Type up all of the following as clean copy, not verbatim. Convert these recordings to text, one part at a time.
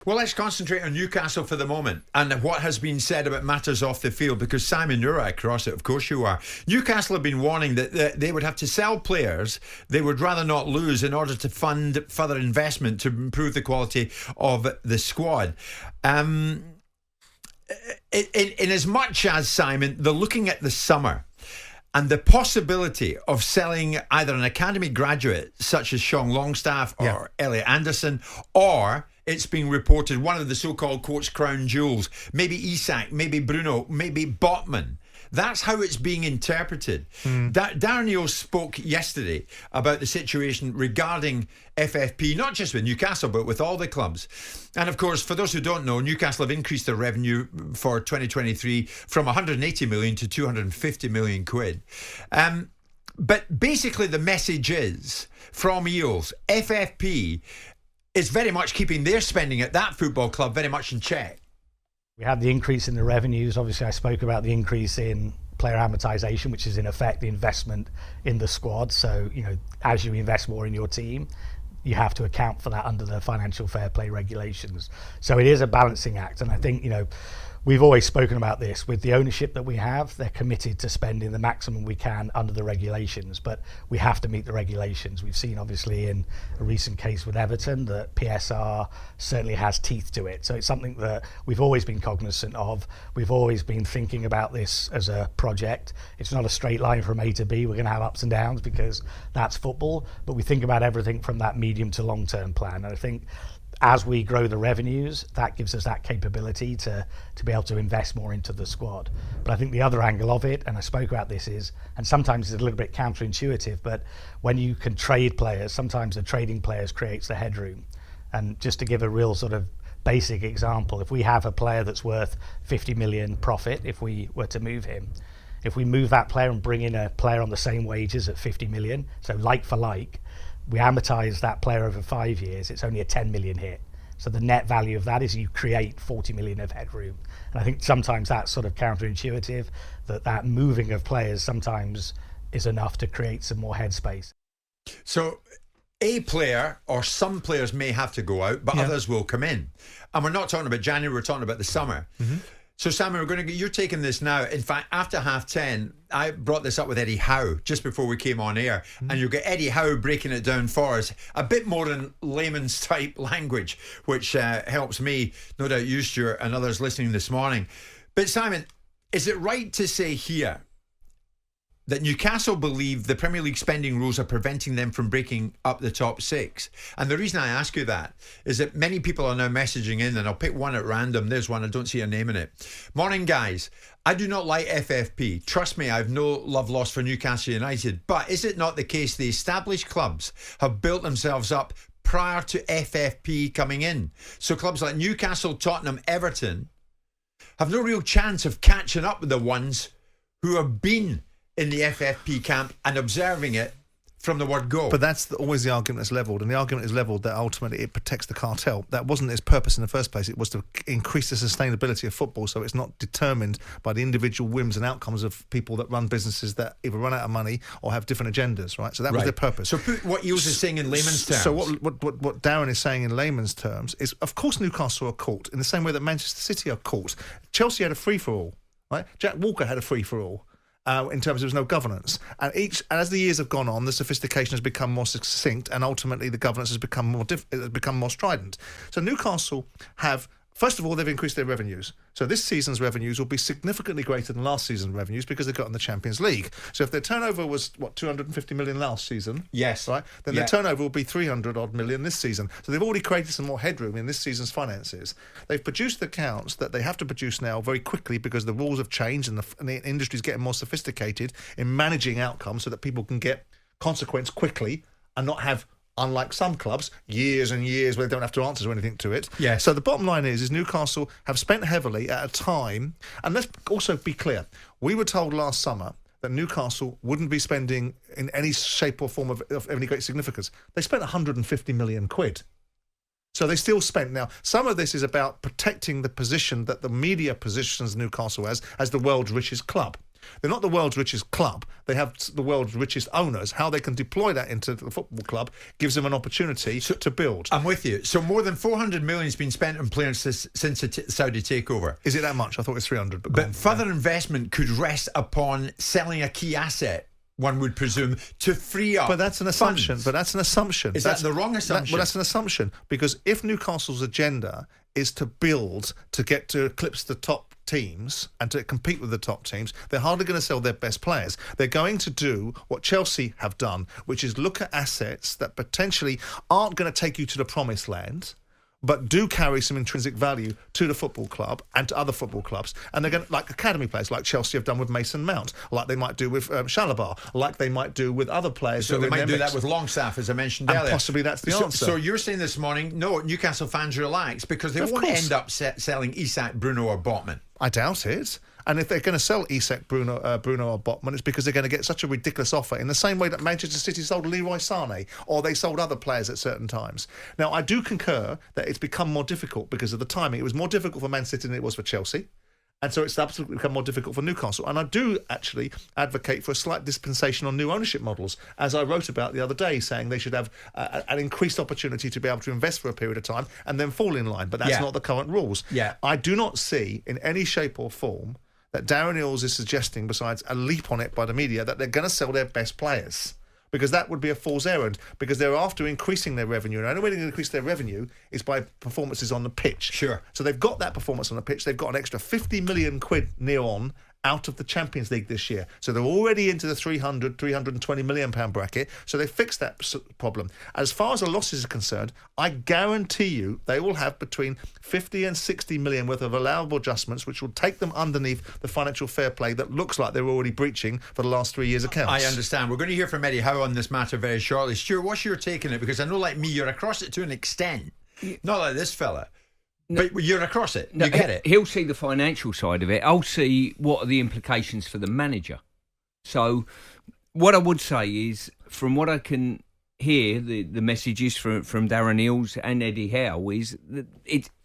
Well, let's concentrate on Newcastle for the moment and what has been said about matters off the field, because Simon, you're right across it, of course you are. Newcastle have been warning that they would have to sell players they would rather not lose in order to fund further investment to improve the quality of the squad. In as much as, Simon, they're looking at the summer and the possibility of selling either an academy graduate such as Sean Longstaff or Elliot Anderson, or it's being reported one of the so-called coach crown jewels, maybe Isak, maybe Bruno, maybe Botman. That's how it's being interpreted. Darren Neal spoke yesterday about the situation regarding FFP, not just with Newcastle, but with all the clubs. And of course, for those who don't know, Newcastle have increased their revenue for 2023 from 180 million to 250 million quid. But basically the message is, from Eels, FFP is very much keeping their spending at that football club very much in check. We had the increase in the revenues. Obviously, I spoke about the increase in player amortization, which is in effect the investment in the squad. So, as you invest more in your team, you have to account for that under the financial fair play regulations. So it is a balancing act. And I think, we've always spoken about this. With the ownership that we have, they're committed to spending the maximum we can under the regulations, but we have to meet the regulations. We've seen, obviously, in a recent case with Everton, that PSR certainly has teeth to it. So it's something that we've always been cognizant of. We've always been thinking about this as a project. It's not a straight line from A to B. We're going to have ups and downs because that's football, but we think about everything from that medium to long-term plan. And I think as we grow the revenues, that gives us that capability to be able to invest more into the squad. But I think the other angle of it, and I spoke about this, is, and sometimes it's a little bit counterintuitive, but when you can trade players, sometimes the trading players creates the headroom. And just to give a real sort of basic example, if we have a player that's worth 50 million profit, if we were to move him, if we move that player and bring in a player on the same wages at 50 million, so like for like, we amortize that player over 5 years, it's only a 10 million hit. So the net value of that is you create 40 million of headroom. And I think sometimes that's sort of counterintuitive, that moving of players sometimes is enough to create some more headspace. So a player or some players may have to go out, but others will come in. And we're not talking about January, we're talking about the summer. So, Simon, you're taking this now. In fact, after 10:30, I brought this up with Eddie Howe just before we came on air. And you'll get Eddie Howe breaking it down for us, a bit more in layman's type language, which helps me, no doubt you, Stuart, and others listening this morning. But, Simon, is it right to say here that Newcastle believe the Premier League spending rules are preventing them from breaking up the top six? And the reason I ask you that is that many people are now messaging in, and I'll pick one at random. There's one, I don't see a name in it. Morning, guys. I do not like FFP. Trust me, I have no love lost for Newcastle United. But is it not the case the established clubs have built themselves up prior to FFP coming in? So clubs like Newcastle, Tottenham, Everton have no real chance of catching up with the ones who have been in the FFP camp and observing it from the word go. But that's always the argument that's levelled, and the argument is levelled that ultimately it protects the cartel. That wasn't its purpose in the first place. It was to increase the sustainability of football, so it's not determined by the individual whims and outcomes of people that run businesses that either run out of money or have different agendas, right? So that was their purpose. So put what Eels is saying in layman's terms. So what Darren is saying in layman's terms is, of course, Newcastle are caught in the same way that Manchester City are caught. Chelsea had a free-for-all, right? Jack Walker had a free-for-all. In terms of there's no governance, and as the years have gone on, the sophistication has become more succinct, and ultimately the governance has become more strident. So Newcastle have, first of all, they've increased their revenues. So this season's revenues will be significantly greater than last season's revenues because they've got in the Champions League. So if their turnover was 250 million last season, yes, right, then their turnover will be 300 odd million this season. So they've already created some more headroom in this season's finances. They've produced accounts that they have to produce now very quickly because the rules have changed and the industry is getting more sophisticated in managing outcomes so that people can get consequence quickly and not have, unlike some clubs, years and years where they don't have to answer anything to it. Yes. So the bottom line is Newcastle have spent heavily at a time, and let's also be clear, we were told last summer that Newcastle wouldn't be spending in any shape or form of any great significance. They spent 150 million quid. So they still spent. Now, some of this is about protecting the position that the media positions Newcastle as the world's richest club. They're not the world's richest club. They have the world's richest owners. How they can deploy that into the football club gives them an opportunity to build. I'm with you. So more than 400 million has been spent on players since the Saudi takeover. Is it that much? I thought it was 300. But further investment could rest upon selling a key asset, one would presume, to free up. But that's an assumption. funds. But that's an assumption. Is that the wrong assumption? Well, that's an assumption, because if Newcastle's agenda is to build to get to eclipse the top teams and to compete with the top teams, they're hardly going to sell their best players. They're going to do what Chelsea have done, which is look at assets that potentially aren't going to take you to the promised land, but do carry some intrinsic value to the football club and to other football clubs. And they're going to, like academy players, like Chelsea have done with Mason Mount, like they might do with Chalobah, like they might do with other players. So they might do that with Longstaff, as I mentioned earlier. Possibly that's the answer. So you're saying this morning, no, Newcastle fans relax, because they won't end up selling Isak, Bruno or Botman. I doubt it. And if they're going to sell Isak, Bruno or Botman, it's because they're going to get such a ridiculous offer, in the same way that Manchester City sold Leroy Sané, or they sold other players at certain times. Now, I do concur that it's become more difficult because of the timing. It was more difficult for Man City than it was for Chelsea. And so it's absolutely become more difficult for Newcastle. And I do actually advocate for a slight dispensation on new ownership models, as I wrote about the other day, saying they should have an increased opportunity to be able to invest for a period of time and then fall in line. But that's not the current rules. Yeah. I do not see in any shape or form that Darren Eales is suggesting, besides a leap on it by the media, that they're going to sell their best players. Because that would be a fool's errand, because they're after increasing their revenue. And the only way they're going to increase their revenue is by performances on the pitch. Sure. So they've got that performance on the pitch. They've got an extra 50 million quid near on out of the Champions League this year. So they're already into the 320 million pound bracket. So they fixed that problem. As far as the losses are concerned, I guarantee you they will have between 50 and 60 million worth of allowable adjustments, which will take them underneath the financial fair play that looks like they're already breaching for the last 3 years' accounts. I understand. We're going to hear from Eddie Howe on this matter very shortly. Stuart, what's your take on it? Because I know, like me, you're across it to an extent. Not like this fella. No, but you're across it. You get it. He'll see the financial side of it. I'll see what are the implications for the manager. So what I would say is, from what I can hear, the messages from Darren Eales and Eddie Howe is that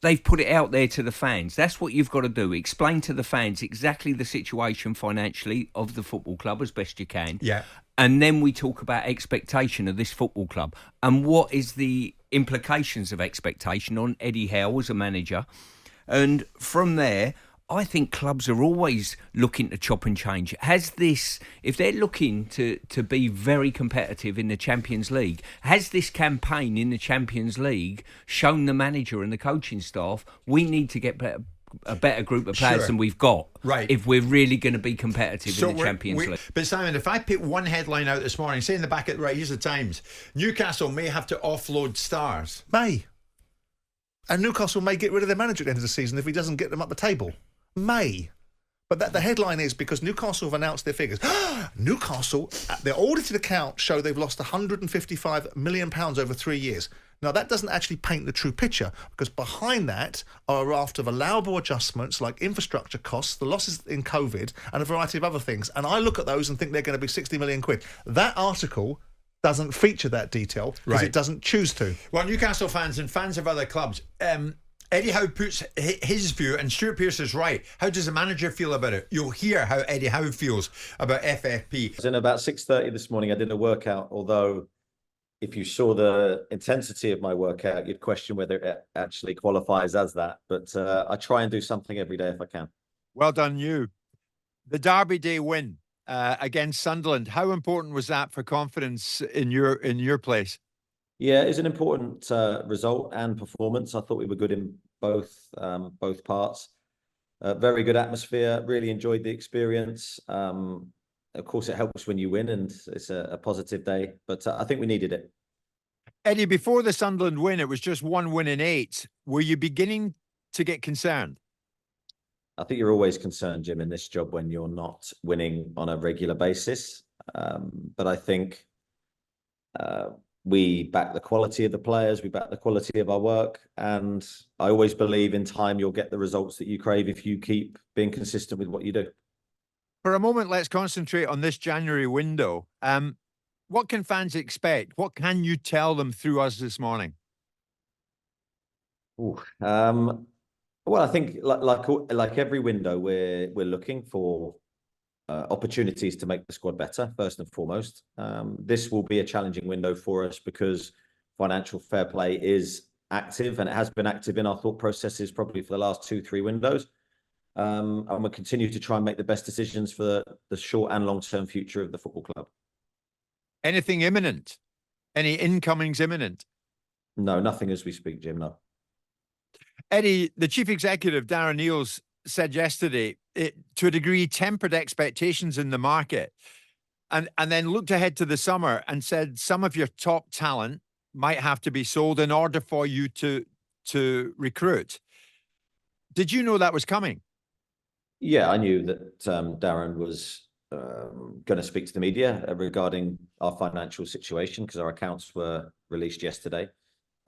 they've put it out there to the fans. That's what you've got to do. Explain to the fans exactly the situation financially of the football club as best you can. Yeah. And then we talk about expectation of this football club and what is the implications of expectation on Eddie Howe as a manager. And from there, I think clubs are always looking to chop and change. If they're looking to be very competitive in the Champions League, has this campaign in the Champions League shown the manager and the coaching staff we need to get a better group of players than we've got, right, if we're really going to be competitive in the Champions League? But Simon, if I pick one headline out this morning, say in the back at right, here's the Times: Newcastle may have to offload stars. And Newcastle may get rid of their manager at the end of the season if he doesn't get them up the table. But the headline is because Newcastle have announced their figures. Newcastle, their audited accounts show they've lost £155 million over 3 years. Now, that doesn't actually paint the true picture, because behind that are a raft of allowable adjustments like infrastructure costs, the losses in COVID, and a variety of other things. And I look at those and think they're going to be 60 million quid. That article doesn't feature that detail because it doesn't choose to. Well, Newcastle fans and fans of other clubs, Eddie Howe puts his view, and Stuart Pearce is right. How does the manager feel about it? You'll hear how Eddie Howe feels about FFP. It was in about 6:30 this morning. I did a workout, although if you saw the intensity of my workout, you'd question whether it actually qualifies as that. But I try and do something every day if I can. Well done, you. The Derby Day win against Sunderland. How important was that for confidence in your place? Yeah, it's an important result and performance. I thought we were good in both parts. Very good atmosphere. Really enjoyed the experience. Of course, it helps when you win, and it's a positive day. But I think we needed it. Eddie, before the Sunderland win, it was just 1 win in 8. Were you beginning to get concerned? I think you're always concerned, Jim, in this job when you're not winning on a regular basis. But I think we back the quality of the players, we back the quality of our work, and I always believe in time you'll get the results that you crave if you keep being consistent with what you do. For a moment, let's concentrate on this January window. What can fans expect? What can you tell them through us this morning? Well, I think like every window, we're looking for opportunities to make the squad better, first and foremost. This will be a challenging window for us because financial fair play is active, and it has been active in our thought processes probably for the last 2-3 windows. And we'll continue to try and make the best decisions for the short and long-term future of the football club. Anything imminent? Any incomings imminent? No, nothing as we speak, Jim, no. Eddie, the chief executive, Darren Neils, said yesterday, it, to a degree, tempered expectations in the market and then looked ahead to the summer and said some of your top talent might have to be sold in order for you to recruit. Did you know that was coming? Yeah, I knew that Darren was going to speak to the media regarding our financial situation because our accounts were released yesterday.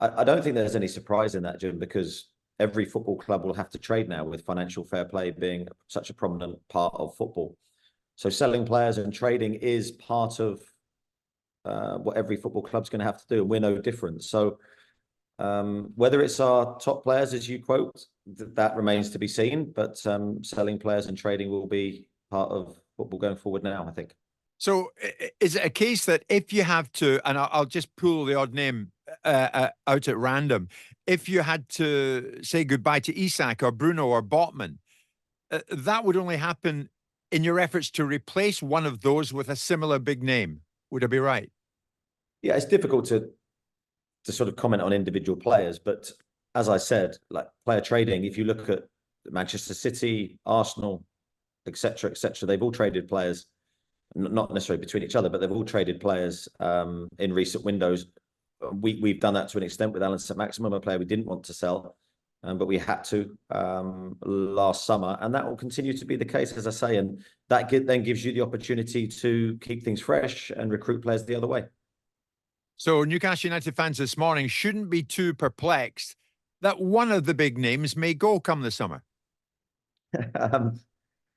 I don't think there's any surprise in that, Jim, because every football club will have to trade now with financial fair play being such a prominent part of football. So selling players and trading is part of what every football club's going to have to do, and we're no different. So whether it's our top players, as you quote, that remains to be seen, but selling players and trading will be part of football going forward now, I think. So is it a case that if you have to, and I'll just pull the odd name out at random, if you had to say goodbye to Isak or Bruno or Botman, that would only happen in your efforts to replace one of those with a similar big name? Would I be right? Yeah, it's difficult to sort of comment on individual players, but as I said, like player trading, if you look at Manchester City, Arsenal, etc., they've all traded players, not necessarily between each other, but they've all traded players in recent windows. We've done that to an extent with Alan St-Maximin, a player we didn't want to sell, but we had to last summer, and that will continue to be the case, as I say, and that then gives you the opportunity to keep things fresh and recruit players the other way. So Newcastle United fans this morning shouldn't be too perplexed that one of the big names may go come the summer.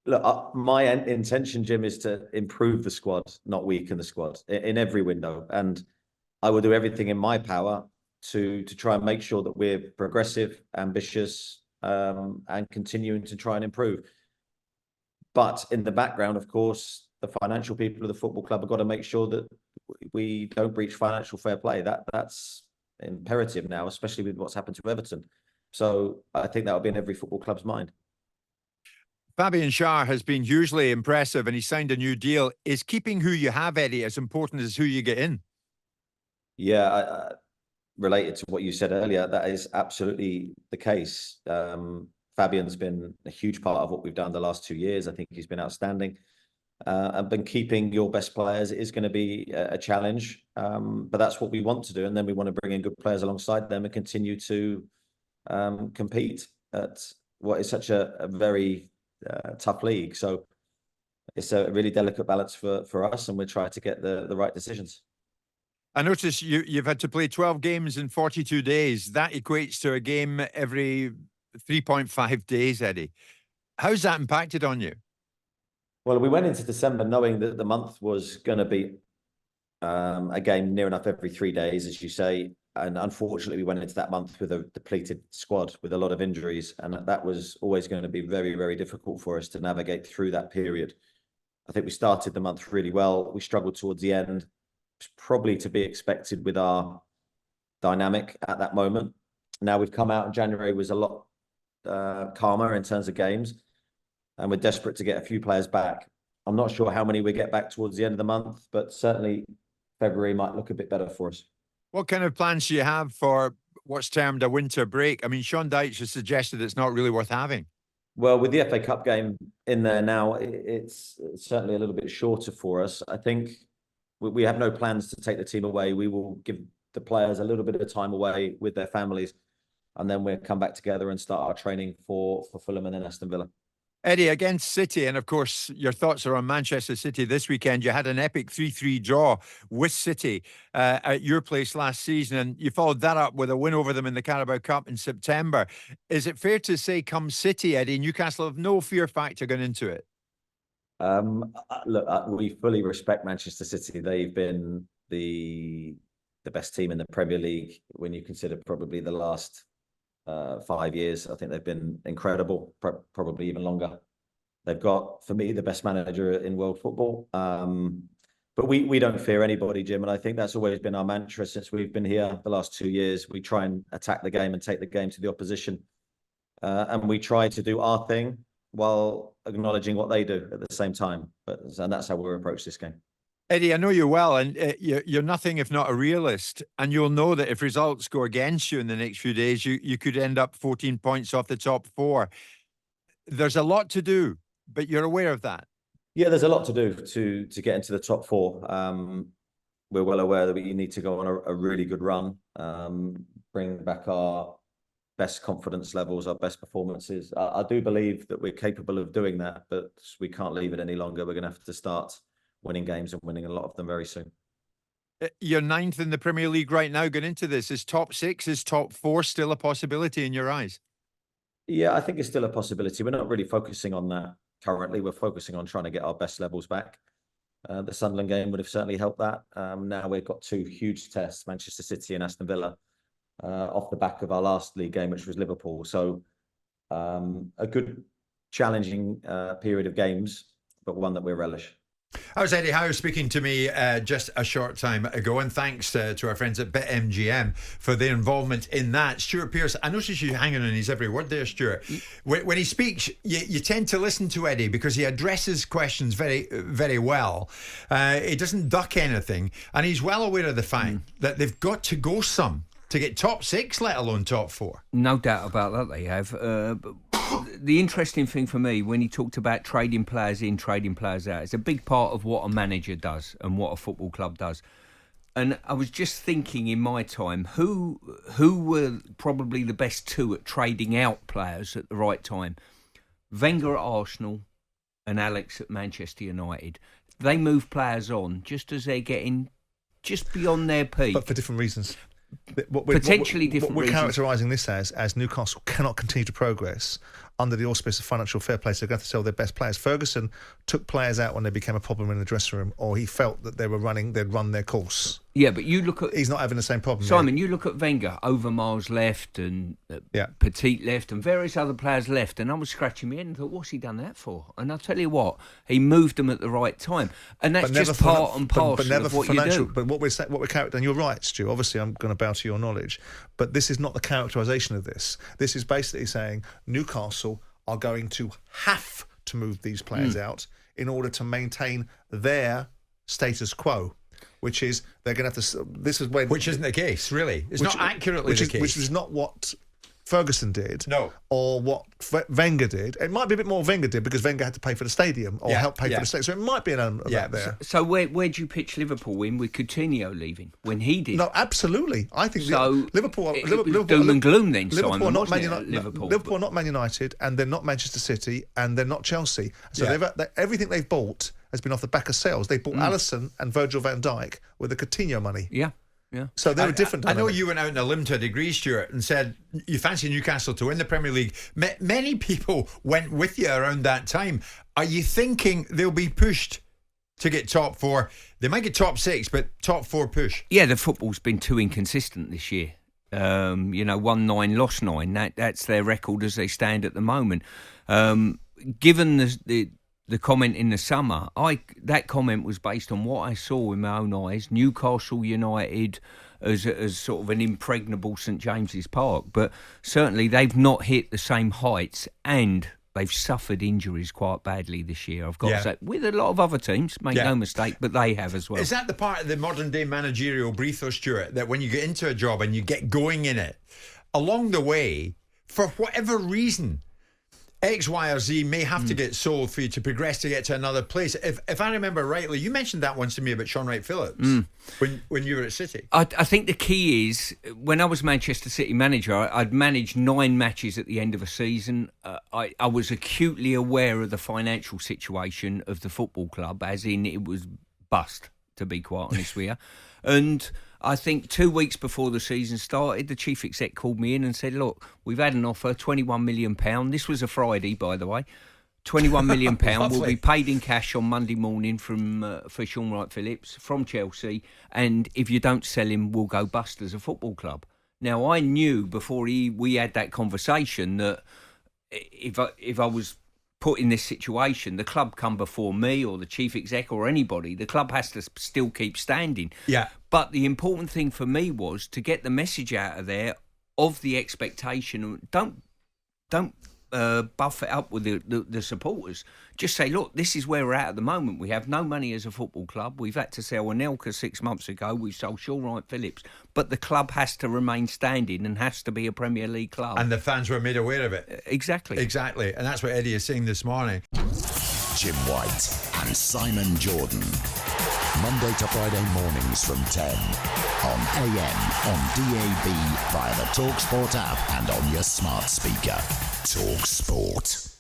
Look, my intention, Jim, is to improve the squad, not weaken the squad in every window. And I will do everything in my power to try and make sure that we're progressive, ambitious, and continuing to try and improve. But in the background, of course, the financial people of the football club have got to make sure that we don't breach financial fair play. That's imperative now, especially with what's happened to Everton. So I think that will be in every football club's mind. Fabian Schär has been hugely impressive and he signed a new deal. Is keeping who you have, Eddie, as important as who you get in? Yeah, related to what you said earlier, that is absolutely the case. Fabian's been a huge part of what we've done the last 2 years. I think he's been outstanding. And been keeping your best players is going to be a challenge, but that's what we want to do. And then we want to bring in good players alongside them and continue to compete at what is such a very tough league. So it's a really delicate balance for us, and we're trying to get the right decisions. I notice you've had to play 12 games in 42 days. That equates to a game every 3.5 days, Eddie. How's that impacted on you? Well, we went into December knowing that the month was going to be a game near enough every 3 days, as you say. And unfortunately, we went into that month with a depleted squad with a lot of injuries. And that was always going to be very, very difficult for us to navigate through that period. I think we started the month really well. We struggled towards the end. It's probably to be expected with our dynamic at that moment. Now we've come out, and January was a lot calmer in terms of games. And we're desperate to get a few players back. I'm not sure how many we get back towards the end of the month, but certainly February might look a bit better for us. What kind of plans do you have for what's termed a winter break? I mean, Sean Dyche has suggested it's not really worth having. Well, with the FA Cup game in there now, it's certainly a little bit shorter for us. I think we have no plans to take the team away. We will give the players a little bit of time away with their families, and then we'll come back together and start our training for Fulham and then Aston Villa. Eddie, against City, and of course, your thoughts are on Manchester City this weekend. You had an epic 3-3 draw with City at your place last season, and you followed that up with a win over them in the Carabao Cup in September. Is it fair to say, come City, Eddie, Newcastle have no fear factor going into it? Look, we fully respect Manchester City. They've been the best team in the Premier League when you consider probably the last 5 years. I think they've been incredible, probably even longer. They've got, for me, the best manager in world football. But we don't fear anybody, Jim. And I think that's always been our mantra since we've been here the last 2 years. We try and attack the game and take the game to the opposition. And we try to do our thing while acknowledging what they do at the same time. And that's how we'll approach this game. Eddie, I know you well, and you're nothing if not a realist. And you'll know that if results go against you in the next few days, you could end up 14 points off the top 4. There's a lot to do, but you're aware of that. Yeah, there's a lot to do to get into the top 4. We're well aware that we need to go on a really good run, bring back our best confidence levels, our best performances. I do believe that we're capable of doing that, but we can't leave it any longer. We're going to have to start winning games and winning a lot of them very soon. You're 9th in the Premier League right now going into this. Is top 6, is top 4 still a possibility in your eyes? Yeah, I think it's still a possibility. We're not really focusing on that currently. We're focusing on trying to get our best levels back. The Sunderland game would have certainly helped that. Now we've got 2 huge tests, Manchester City and Aston Villa, off the back of our last league game, which was Liverpool. So a good, challenging period of games, but one that we relish. That was Eddie Howe speaking to me just a short time ago, and thanks to our friends at BetMGM for their involvement in that. Stuart Pearce, I noticed you hanging on his every word there, Stuart. When he speaks, you tend to listen to Eddie because he addresses questions very, very well. He doesn't duck anything, and he's well aware of the fact that they've got to go some to get top 6, let alone top 4. No doubt about that they have. The interesting thing for me, when he talked about trading players in, trading players out, it's a big part of what a manager does and what a football club does. And I was just thinking in my time, who were probably the best 2 at trading out players at the right time? Wenger at Arsenal and Alex at Manchester United. They move players on just as they're getting just beyond their peak. But for different reasons. Different reasons. We're characterising this as Newcastle cannot continue to progress under the auspice of financial fair play, so they're going to have to sell their best players. Ferguson took players out when they became a problem in the dressing room, or he felt that they'd run their course. Yeah, but you look at... He's not having the same problem. Simon, you look at Wenger, Overmars left and Petit left and various other players left, and I was scratching my head and thought, what's he done that for? And I'll tell you what, he moved them at the right time. And that's just part and parcel of what you do. But what we're characterising, and you're right, Stu, obviously I'm going to bow to your knowledge, but this is not the characterisation of this. This is basically saying Newcastle are going to have to move these players out in order to maintain their status quo, which is they're going to have to... This is when... Which isn't the case, really. It's not accurately the case. Which is not what Ferguson did, no, or what Wenger did. It might be a bit more Wenger did because Wenger had to pay for the stadium or help pay for the stadium. So it might be an element of that there. So where do you pitch Liverpool in with Coutinho leaving when he did? No, absolutely. I think so. Liverpool doom and gloom then. Liverpool Simon, are not Man United. Liverpool are not Man United, and they're not Manchester City, and they're not Chelsea. So everything they've bought has been off the back of sales. They bought Alisson and Virgil van Dijk with the Coutinho money. Yeah. So they're a different dynamic. I know you went out on a limb to a degree, Stuart, and said you fancy Newcastle to win the Premier League. Many people went with you around that time. Are you thinking they'll be pushed to get top 4? They might get top 6, but top 4 push. Yeah, the football's been too inconsistent this year. Won 9, lost 9. That's their record as they stand at the moment. Given the comment in the summer, that comment was based on what I saw with my own eyes. Newcastle United as sort of an impregnable St James's Park, but certainly they've not hit the same heights and they've suffered injuries quite badly this year, I've got to say, with a lot of other teams, make no mistake, but they have as well. Is that the part of the modern day managerial brief, though, Stuart, that when you get into a job and you get going in it, along the way, for whatever reason, X, Y, or Z may have to get sold for you to progress to get to another place. If I remember rightly, you mentioned that once to me about Sean Wright-Phillips when you were at City. I think the key is, when I was Manchester City manager, I'd managed 9 matches at the end of a season. I was acutely aware of the financial situation of the football club, as in it was bust, to be quite honest with you. And I think 2 weeks before the season started, the chief exec called me in and said, look, we've had an offer, £21 million. This was a Friday, by the way. £21 million will be paid in cash on Monday morning for Sean Wright-Phillips from Chelsea. And if you don't sell him, we'll go bust as a football club. Now, I knew before we had that conversation that if I was put in this situation, the club come before me or the chief exec or anybody, the club has to still keep standing. Yeah. But the important thing for me was to get the message out of there of the expectation. Don't buff it up with the supporters. Just say, look, this is where we're at the moment. We have no money as a football club. We've had to sell Anelka 6 months ago. We've sold Shaw Phillips. But the club has to remain standing and has to be a Premier League club. And the fans were made aware of it. Exactly. Exactly. And that's what Eddie is saying this morning. Jim White and Simon Jordan. Monday to Friday mornings from 10 on AM, on DAB, via the TalkSPORT app and on your smart speaker. TalkSPORT.